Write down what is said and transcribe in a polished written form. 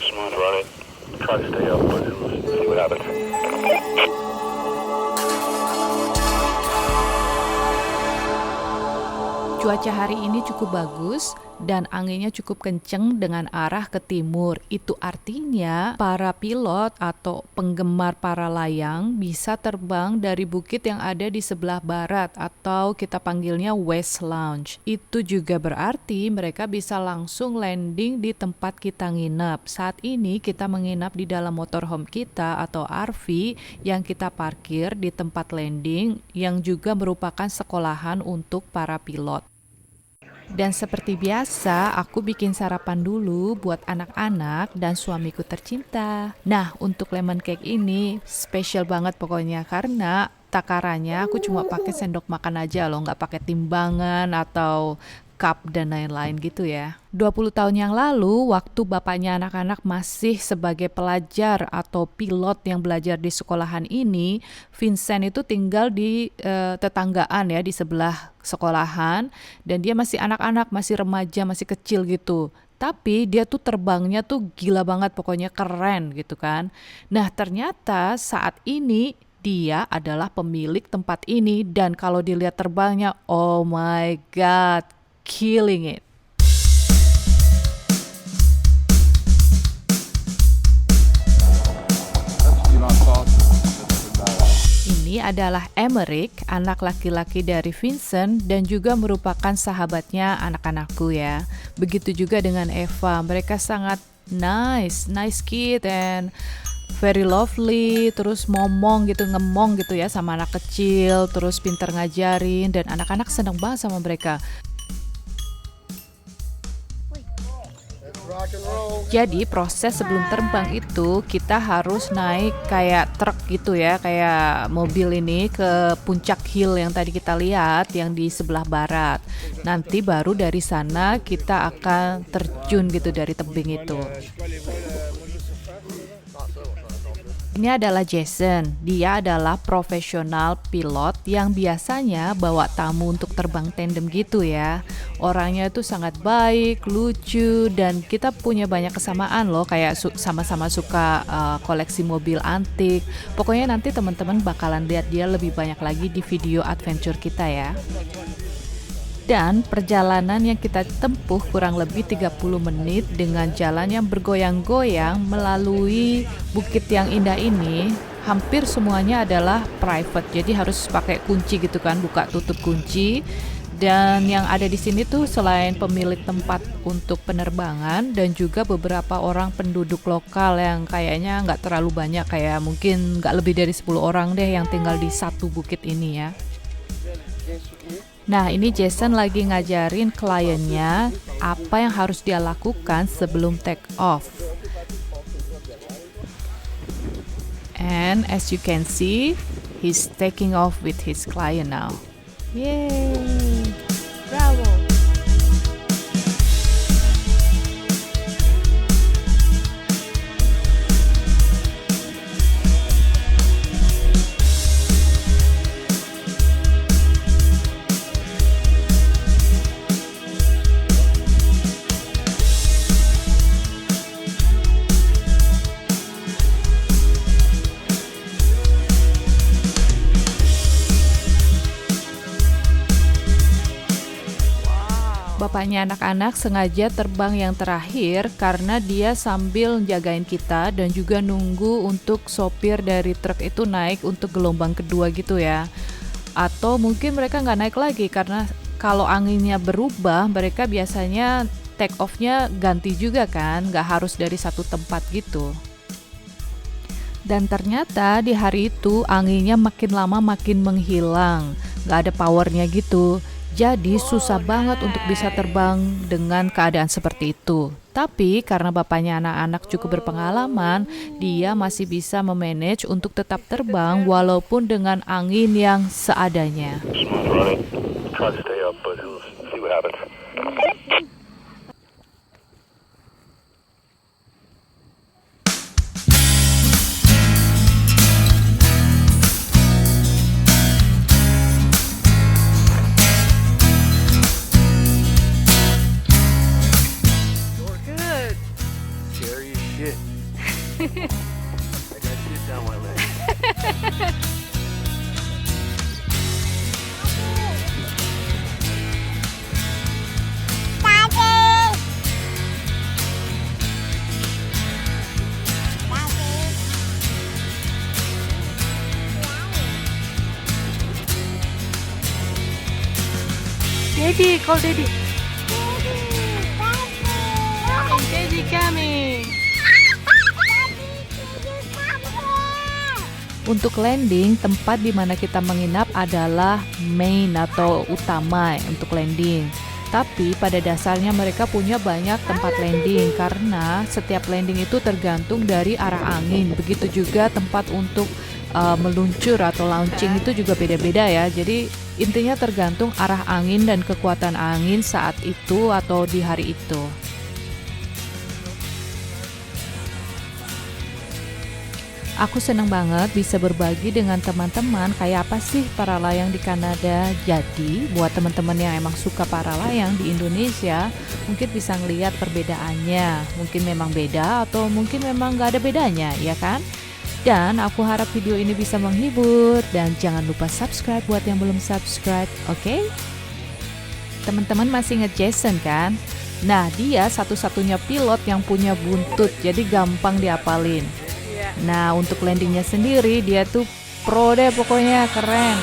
Smooth running. Try to stay up, but see what happens. Cuaca hari ini cukup bagus dan anginnya cukup kenceng dengan arah ke timur. Itu artinya para pilot atau penggemar para layang bisa terbang dari bukit yang ada di sebelah barat atau kita panggilnya West Lounge. Itu juga berarti mereka bisa langsung landing di tempat kita nginep. Saat ini kita menginap di dalam motorhome kita atau RV yang kita parkir di tempat landing yang juga merupakan sekolahan untuk para pilot. Dan seperti biasa, aku bikin sarapan dulu buat anak-anak dan suamiku tercinta. Nah, untuk lemon cake ini spesial banget pokoknya karena takarannya aku cuma pakai sendok makan aja loh, nggak pakai timbangan atau cup dan lain-lain gitu ya. 20 tahun yang lalu, waktu bapaknya anak-anak masih sebagai pelajar atau pilot yang belajar di sekolahan ini, Vincent itu tinggal di tetanggaan ya, di sebelah sekolahan, dan dia masih anak-anak, masih remaja, masih kecil gitu. Tapi dia tuh terbangnya tuh gila banget, pokoknya keren gitu kan. Nah ternyata saat ini dia adalah pemilik tempat ini dan kalau dilihat terbangnya, oh my god, killing it. Ini adalah Emerick, anak laki-laki dari Vincent dan juga merupakan sahabatnya anak-anakku ya. Begitu juga dengan Eva, mereka sangat nice kid and very lovely, terus ngomong gitu, ngemong gitu ya sama anak kecil, terus pinter ngajarin dan anak-anak seneng banget sama mereka. Jadi proses sebelum terbang itu kita harus naik kayak truk gitu ya, kayak mobil ini ke puncak hill yang tadi kita lihat yang di sebelah barat. Nanti baru dari sana kita akan terjun gitu dari tebing itu. Ini adalah Jason, dia adalah profesional pilot yang biasanya bawa tamu untuk terbang tandem gitu ya. Orangnya itu sangat baik, lucu, dan kita punya banyak kesamaan loh, kayak sama-sama suka koleksi mobil antik. Pokoknya nanti teman-teman bakalan lihat dia lebih banyak lagi di video adventure kita ya. Dan perjalanan yang kita tempuh kurang lebih 30 menit dengan jalan yang bergoyang-goyang melalui bukit yang indah ini. Hampir semuanya adalah private, jadi harus pakai kunci gitu kan, buka tutup kunci. Dan yang ada di sini tuh selain pemilik tempat untuk penerbangan dan juga beberapa orang penduduk lokal yang kayaknya nggak terlalu banyak, kayak mungkin nggak lebih dari 10 orang deh yang tinggal di satu bukit ini ya. Nah ini Jason lagi ngajarin kliennya apa yang harus dia lakukan sebelum take off. And as you can see, he's taking off with his client now. Yay! Bravo! Bapaknya anak-anak sengaja terbang yang terakhir karena dia sambil jagain kita dan juga nunggu untuk sopir dari truk itu naik untuk gelombang kedua gitu ya. Atau mungkin mereka nggak naik lagi karena kalau anginnya berubah mereka biasanya take off-nya ganti juga kan, nggak harus dari satu tempat gitu. Dan ternyata di hari itu anginnya makin lama makin menghilang, nggak ada powernya gitu. Jadi susah banget untuk bisa terbang dengan keadaan seperti itu. Tapi karena bapaknya anak-anak cukup berpengalaman, dia masih bisa memanage untuk tetap terbang walaupun dengan angin yang seadanya. Smooth running. Try to stay up, but see what happens. Scary as shit. got shit down my leg. Daddy, call Daddy. Daddy coming. Untuk landing, tempat di mana kita menginap adalah main atau utama untuk landing. Tapi pada dasarnya mereka punya banyak tempat landing karena setiap landing itu tergantung dari arah angin. Begitu juga tempat untuk meluncur atau launching itu juga beda-beda ya. Jadi intinya tergantung arah angin dan kekuatan angin saat itu atau di hari itu. Aku senang banget bisa berbagi dengan teman-teman kayak apa sih para layang di Kanada. Jadi buat teman-teman yang emang suka para layang di Indonesia, mungkin bisa ngeliat perbedaannya. Mungkin memang beda atau mungkin memang gak ada bedanya, ya kan? Dan aku harap video ini bisa menghibur. Dan jangan lupa subscribe buat yang belum subscribe, oke? Teman-teman masih inget Jason kan? Nah, dia satu-satunya pilot yang punya buntut, jadi gampang diapalin. Nah, untuk landingnya sendiri dia tuh pro deh, pokoknya keren.